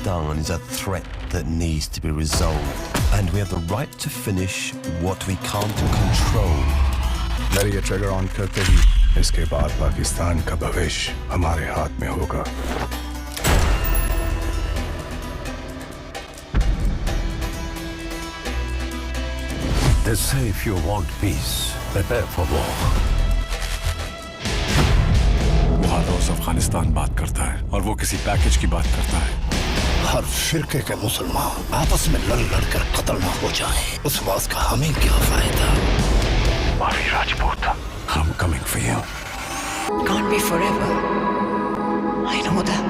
Pakistan is a threat that needs to be resolved, and we have the right to finish what we can't control. मेरे ये trigger on करते ही इसके बाद पाकिस्तान का भविष्य हमारे हाथ में होगा. They say if you want peace, prepare for war. वो हर रोज अफगानिस्तान बात करता है और वो किसी पैकेज की बात करता है. हर फिरके के मुसलमान आपस में लड़ लड़ कर कत्ल ना हो जाएं, उस बात का हमें क्या फायदा? मारी Rajput, I'm coming for you. Can't be forever. I know that.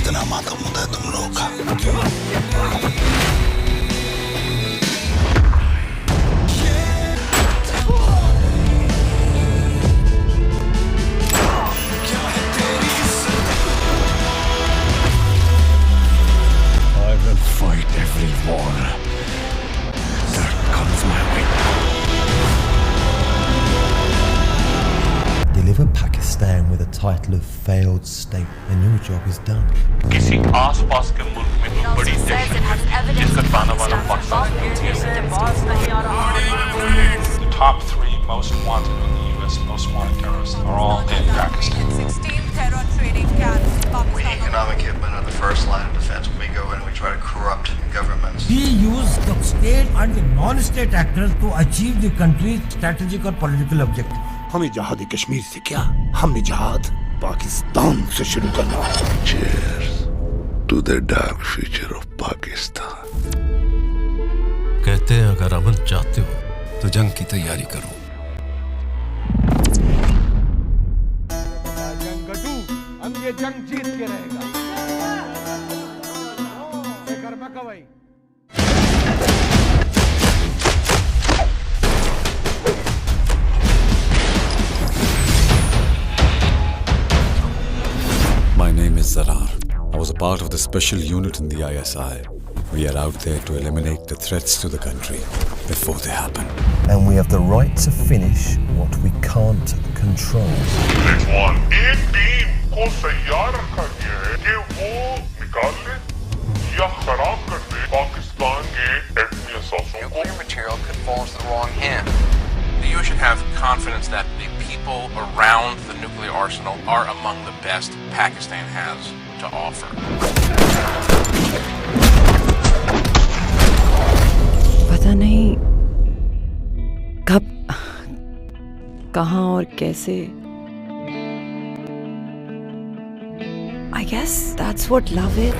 इतना मातम होता है तुम लोगों का. Fight every war that comes my way. Deliver Pakistan with a title of failed state, and your job is done. किसी आस-पास के मुल्क में कोई बड़ी दहशत जिसका ताना बाना Pakistan The top 3 most wanted in the U.S. most wanted terrorists are all in Pakistan. 16 terror training camps. We economic hit men are the first line of defense when we go in and we try to corrupt governments. We use the state and the non-state actors to achieve the country's strategic or political objective. हमें जहाद कश्मीर से क्या, हमने जहाद पाकिस्तान से शुरू करना. Cheers to the dark future of Pakistan. कहते हैं अगर अमन चाहते हो तो जंग की तैयारी करो. हम ये जंग जीत के रहेगा. My name is Zarrar. I was a part of the special unit in the ISI. We are out there to eliminate the threats to the country before they happen. And we have the right to finish what we can't control. एक team को तैयार रखा गया है कि वो निकाल ले या खराब कर दे पाकिस्तान के एटमी असासों को. Nuclear material could fall into the wrong hand. The U.S. should have confidence that the people around the nuclear arsenal are among the best Pakistan has to offer. पता नहीं कब, कहाँ और कैसे. I guess that's what love is.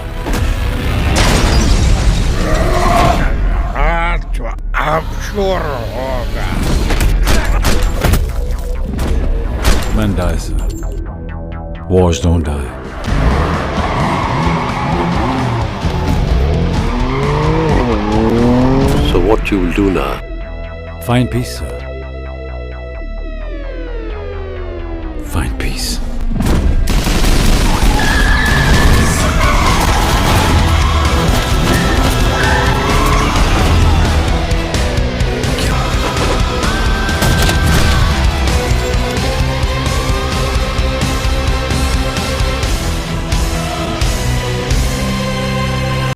Men die, sir. Wars don't die. So what you will do now? Find peace, sir. Find peace.